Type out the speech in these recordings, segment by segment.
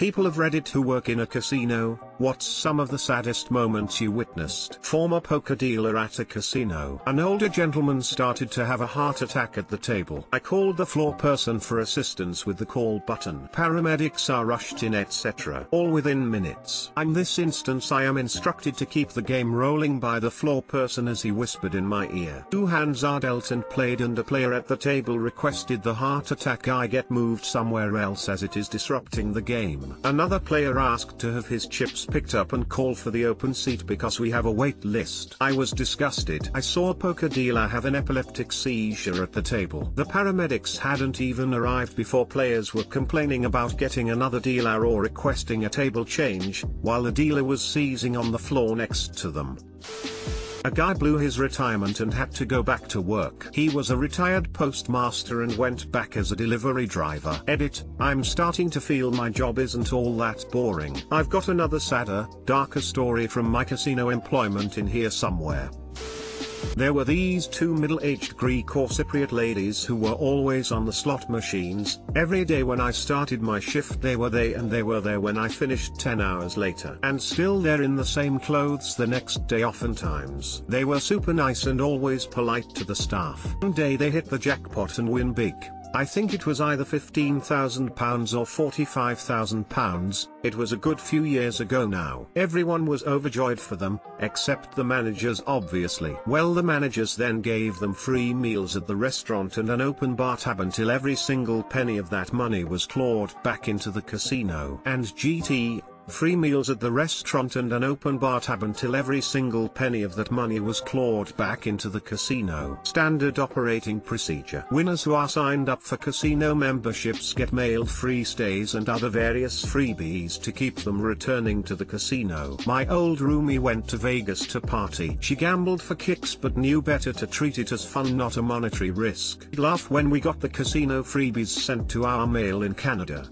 People of Reddit who work in a casino, what's some of the saddest moments you witnessed? Former poker dealer at a casino. An older gentleman started to have a heart attack at the table. I called the floor person for assistance with the call button. Paramedics are rushed in, etc. All within minutes. In this instance I am instructed to keep the game rolling by the floor person as he whispered in my ear. 2 hands are dealt and played, and a player at the table requested the heart attack guy get moved somewhere else as it is disrupting the game. Another player asked to have his chips picked up and call for the open seat because we have a wait list. I was disgusted. I saw a poker dealer have an epileptic seizure at the table. The paramedics hadn't even arrived before players were complaining about getting another dealer or requesting a table change, while the dealer was seizing on the floor next to them. A guy blew his retirement and had to go back to work. He was a retired postmaster and went back as a delivery driver. Edit, I'm starting to feel my job isn't all that boring. I've got another sadder, darker story from my casino employment in here somewhere. There were these 2 middle-aged Greek or Cypriot ladies who were always on the slot machines. Every day when I started my shift they were there, and they were there when I finished 10 hours later. And still they're in the same clothes the next day oftentimes. They were super nice and always polite to the staff. One day they hit the jackpot and win big. I think it was either £15,000 or £45,000, it was a good few years ago now. Everyone was overjoyed for them, except the managers obviously. Well, the managers then gave them free meals at the restaurant and an open bar tab until every single penny of that money was clawed back into the casino. And GT, free meals at the restaurant and an open bar tab until every single penny of that money was clawed back into the casino. Standard operating procedure. Winners who are signed up for casino memberships get mailed free stays and other various freebies to keep them returning to the casino. My old roomie went to Vegas to party. She gambled for kicks but knew better to treat it as fun, not a monetary risk. Laugh when we got the casino freebies sent to our mail in Canada.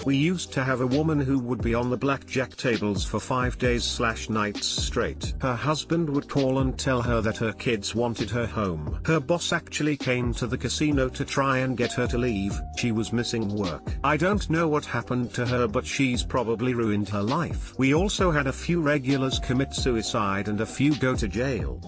We used to have a woman who would be on the blackjack tables for 5 days/nights straight. Her husband would call and tell her that her kids wanted her home. Her boss actually came to the casino to try and get her to leave. She was missing work. I don't know what happened to her, but she's probably ruined her life. We also had a few regulars commit suicide and a few go to jail.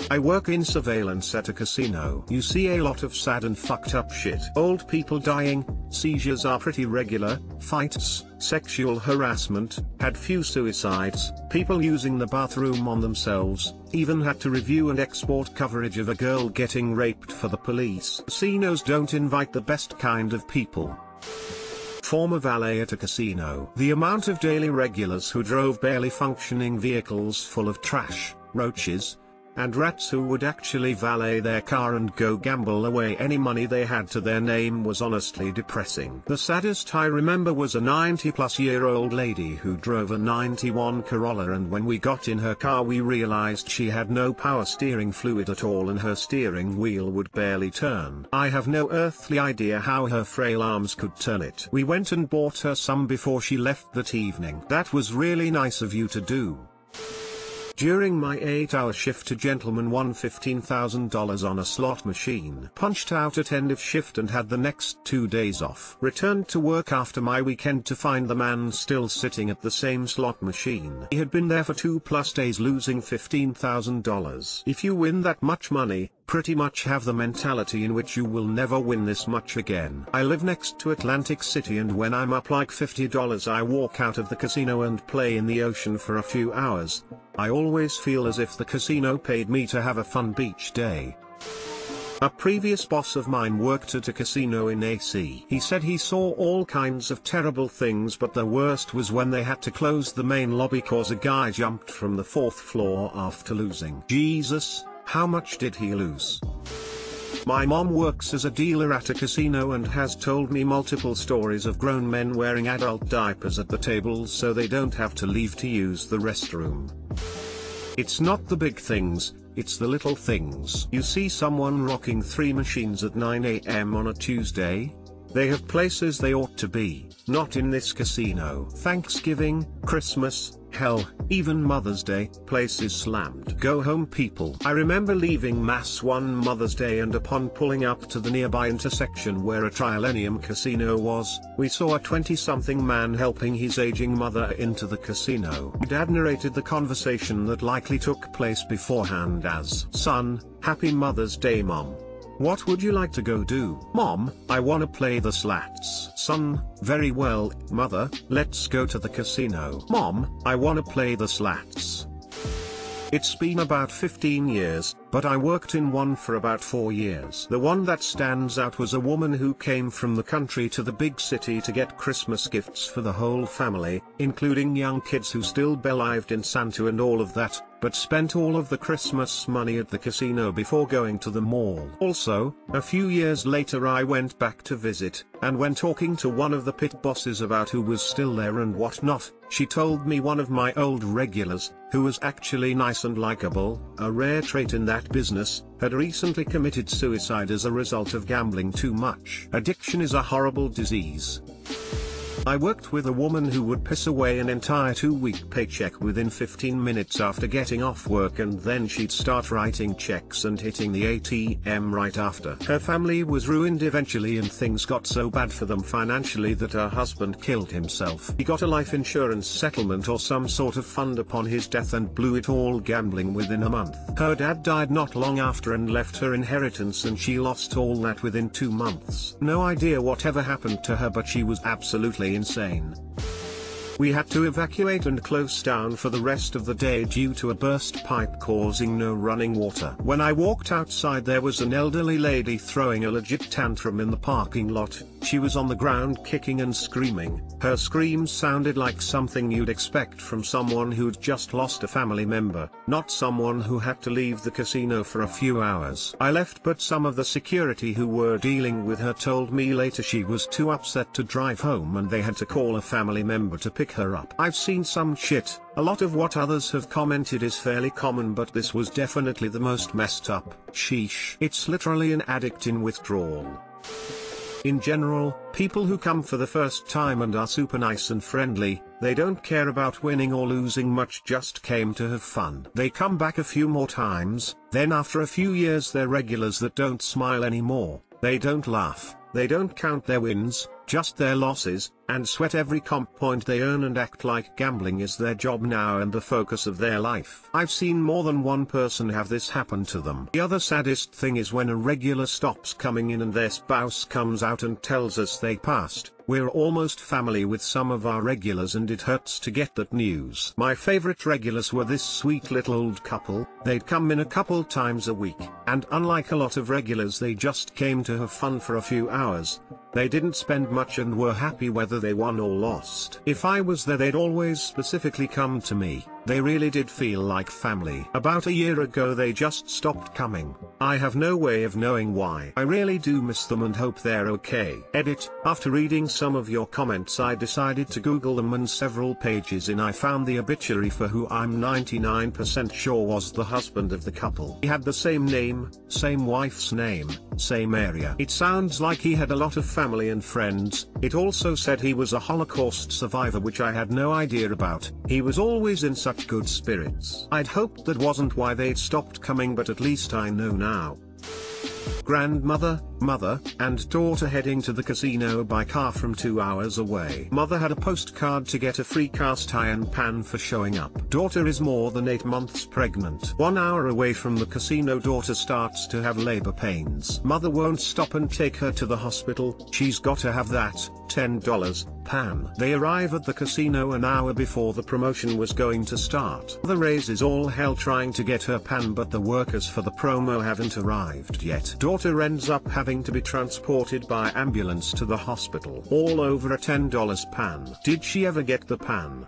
I work in surveillance at a casino. You see a lot of sad and fucked up shit. Old people dying, seizures are pretty regular, fights, sexual harassment, had few suicides, people using the bathroom on themselves, even had to review and export coverage of a girl getting raped for the police. Casinos don't invite the best kind of people. Former valet at a casino. The amount of daily regulars who drove barely functioning vehicles full of trash, roaches, and rats who would actually valet their car and go gamble away any money they had to their name was honestly depressing. The saddest I remember was a 90-plus-year-old lady who drove a 91 Corolla, and when we got in her car we realized she had no power steering fluid at all and her steering wheel would barely turn. I have no earthly idea how her frail arms could turn it. We went and bought her some before she left that evening. That was really nice of you to do. During my 8-hour shift, a gentleman won $15,000 on a slot machine. Punched out at end of shift and had the next 2 days off. Returned to work after my weekend to find the man still sitting at the same slot machine. He had been there for 2+ days losing $15,000. If you win that much money, pretty much have the mentality in which you will never win this much again. I live next to Atlantic City, and when I'm up like $50 I walk out of the casino and play in the ocean for a few hours. I always feel as if the casino paid me to have a fun beach day. A previous boss of mine worked at a casino in AC. He said he saw all kinds of terrible things, but the worst was when they had to close the main lobby cause a guy jumped from the 4th floor after losing. Jesus, how much did he lose? My mom works as a dealer at a casino and has told me multiple stories of grown men wearing adult diapers at the tables so they don't have to leave to use the restroom. It's not the big things, it's the little things. You see someone rocking 3 machines at 9 AM on a Tuesday? They have places they ought to be, not in this casino. Thanksgiving, Christmas, Hell, even Mother's Day, place is slammed. Go home people. I remember leaving Mass one Mother's Day, and upon pulling up to the nearby intersection where a Trilenium casino was, we saw a 20-something man helping his aging mother into the casino. Dad narrated the conversation that likely took place beforehand as, "Son, happy Mother's Day Mom. What would you like to go do?" "Mom, I wanna play the slots." "Son, very well, mother, let's go to the casino." "Mom, I wanna play the slots." It's been about 15 years, but I worked in one for about 4 years. The one that stands out was a woman who came from the country to the big city to get Christmas gifts for the whole family, including young kids who still believed in Santa and all of that, but spent all of the Christmas money at the casino before going to the mall. Also, a few years later I went back to visit, and when talking to one of the pit bosses about who was still there and whatnot, she told me one of my old regulars, who was actually nice and likable, a rare trait in that business, had recently committed suicide as a result of gambling too much. Addiction is a horrible disease. I worked with a woman who would piss away an entire 2-week paycheck within 15 minutes after getting off work, and then she'd start writing checks and hitting the ATM right after. Her family was ruined eventually, and things got so bad for them financially that her husband killed himself. He got a life insurance settlement or some sort of fund upon his death and blew it all gambling within a month. Her dad died not long after and left her inheritance, and she lost all that within 2 months. No idea whatever happened to her, but she was absolutely insane. We had to evacuate and close down for the rest of the day due to a burst pipe causing no running water. When I walked outside, there was an elderly lady throwing a legit tantrum in the parking lot. She was on the ground kicking and screaming. Her screams sounded like something you'd expect from someone who'd just lost a family member, not someone who had to leave the casino for a few hours. I left, but some of the security who were dealing with her told me later she was too upset to drive home and they had to call a family member to pick her up. I've seen some shit. A lot of what others have commented is fairly common, but this was definitely the most messed up. Sheesh. It's literally an addict in withdrawal. In general, people who come for the first time and are super nice and friendly, they don't care about winning or losing much, just came to have fun. They come back a few more times, then after a few years they're regulars that don't smile anymore. They don't laugh, they don't count their wins, just their losses, and sweat every comp point they earn and act like gambling is their job now and the focus of their life. I've seen more than one person have this happen to them. The other saddest thing is when a regular stops coming in and their spouse comes out and tells us they passed. We're almost family with some of our regulars and it hurts to get that news. My favorite regulars were this sweet little old couple. They'd come in a couple times a week, and unlike a lot of regulars, they just came to have fun for a few hours. They didn't spend much and were happy whether they won or lost. If I was there, they'd always specifically come to me. They really did feel like family. About a year ago they just stopped coming. I have no way of knowing why. I really do miss them and hope they're okay. Edit. After reading some of your comments, I decided to Google them, and several pages in I found the obituary for who I'm 99% sure was the husband of the couple. He had the same name, same wife's name, same area. It sounds like he had a lot of family and friends. It also said he was a Holocaust survivor, which I had no idea about. He was always in such good spirits. I'd hoped that wasn't why they'd stopped coming, but at least I know now. Grandmother, mother, and daughter heading to the casino by car from 2 hours away. Mother had a postcard to get a free cast iron pan for showing up. Daughter is more than 8 months pregnant. 1 hour away from the casino, daughter starts to have labor pains. Mother won't stop and take her to the hospital. She's got to have that $10 pan. They arrive at the casino an hour before the promotion was going to start. The raises all hell trying to get her pan, but the workers for the promo haven't arrived yet. Daughter ends up having to be transported by ambulance to the hospital. All over a $10 pan. Did she ever get the pan?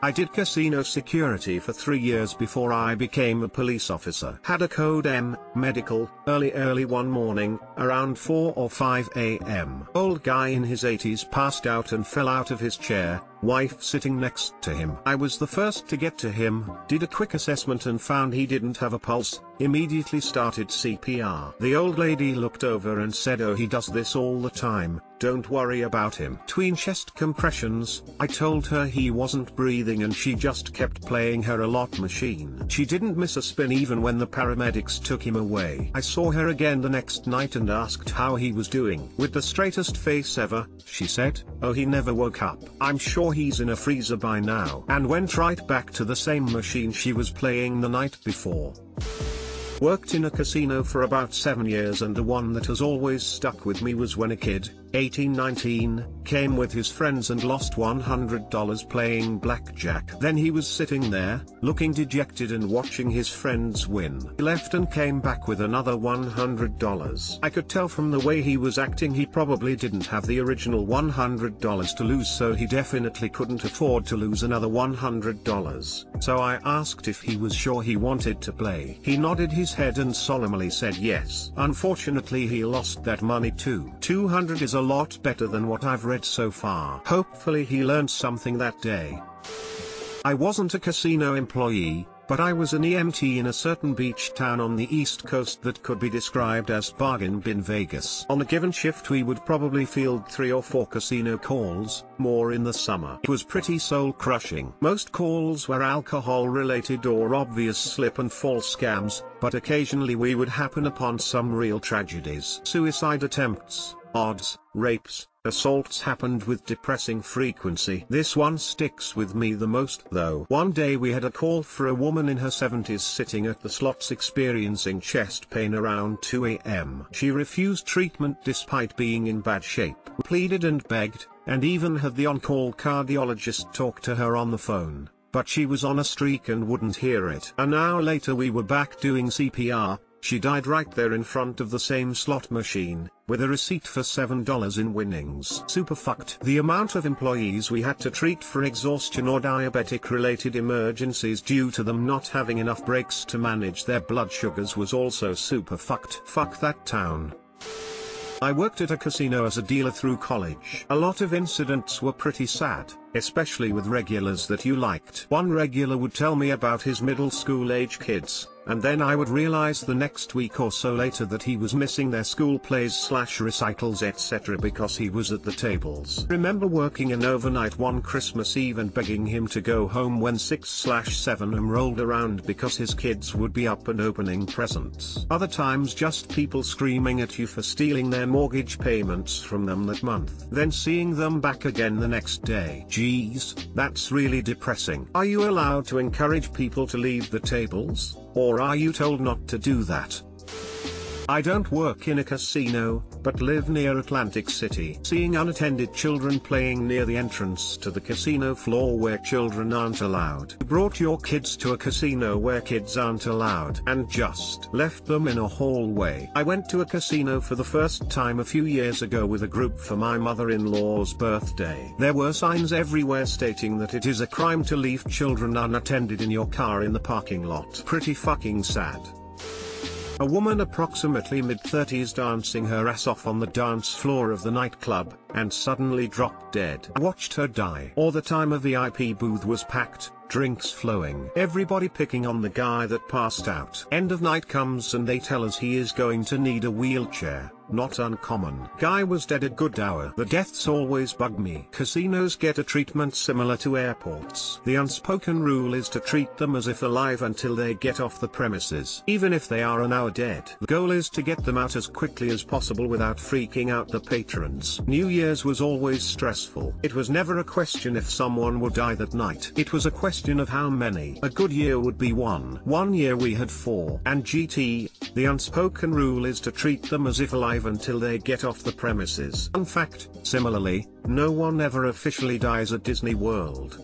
I did casino security for 3 years before I became a police officer. Had a code M, medical, early one morning, around 4 or 5 a.m. Old guy in his 80s passed out and fell out of his chair. wife sitting next to him. I was the first to get to him, did a quick assessment and found he didn't have a pulse, immediately started CPR. The old lady looked over and said, "Oh, he does this all the time, don't worry about him." Tween chest compressions, I told her he wasn't breathing and she just kept playing her a lot machine. She didn't miss a spin even when the paramedics took him away. I saw her again the next night and asked how he was doing. With the straightest face ever, she said, "Oh, he never woke up. I'm sure he's in a freezer by now." And went right back to the same machine she was playing the night before. Worked in a casino for about 7 years, and the one that has always stuck with me was when a kid, 18-19, came with his friends and lost $100 playing blackjack. Then he was sitting there, looking dejected and watching his friends win. He left and came back with another $100. I could tell from the way he was acting he probably didn't have the original $100 to lose, so he definitely couldn't afford to lose another $100. So I asked if he was sure he wanted to play. He nodded his head and solemnly said yes. Unfortunately, he lost that money too. $200 is a lot better than what I've read so far. Hopefully he learned something that day. I wasn't a casino employee, but I was an EMT in a certain beach town on the East Coast that could be described as bargain bin Vegas. On a given shift we would probably field 3 or 4 casino calls, more in the summer. It was pretty soul-crushing. Most calls were alcohol-related or obvious slip and fall scams, but occasionally we would happen upon some real tragedies. Suicide attempts, odds, rapes, assaults happened with depressing frequency. This one sticks with me the most though. One day we had a call for a woman in her 70s sitting at the slots experiencing chest pain around 2 a.m. She refused treatment despite being in bad shape, pleaded and begged, and even had the on-call cardiologist talk to her on the phone, but she was on a streak and wouldn't hear it. An hour later we were back doing CPR. She died right there in front of the same slot machine, with a receipt for $7 in winnings. Super fucked. The amount of employees we had to treat for exhaustion or diabetic-related emergencies due to them not having enough breaks to manage their blood sugars was also super fucked. Fuck that town. I worked at a casino as a dealer through college. A lot of incidents were pretty sad, especially with regulars that you liked. One regular would tell me about his middle school age kids, and then I would realize the next week or so later that he was missing their school plays/recitals etc. because he was at the tables. Remember working an overnight one Christmas Eve and begging him to go home when 6/7 am rolled around because his kids would be up and opening presents. Other times just people screaming at you for stealing their mortgage payments from them that month. Then seeing them back again the next day. Geez, that's really depressing. Are you allowed to encourage people to leave the tables, or are you told not to do that? I don't work in a casino, but live near Atlantic City. Seeing unattended children playing near the entrance to the casino floor where children aren't allowed. You brought your kids to a casino where kids aren't allowed and just left them in a hallway. I went to a casino for the first time a few years ago with a group for my mother-in-law's birthday. There were signs everywhere stating that it is a crime to leave children unattended in your car in the parking lot. Pretty fucking sad. A woman approximately mid-30s dancing her ass off on the dance floor of the nightclub, and suddenly dropped dead. I watched her die. All the time a VIP booth was packed, drinks flowing. Everybody picking on the guy that passed out. End of night comes and they tell us he is going to need a wheelchair. Not uncommon. Guy was dead a good hour. The deaths always bug me. Casinos get a treatment similar to airports. The unspoken rule is to treat them as if alive until they get off the premises. Even if they are an hour dead. The goal is to get them out as quickly as possible without freaking out the patrons. New Year's was always stressful. It was never a question if someone would die that night. It was a question of how many. A good year would be 1. One year we had 4. And GT, the unspoken rule is to treat them as if alive until they get off the premises. Fun fact, similarly, no one ever officially dies at Disney World.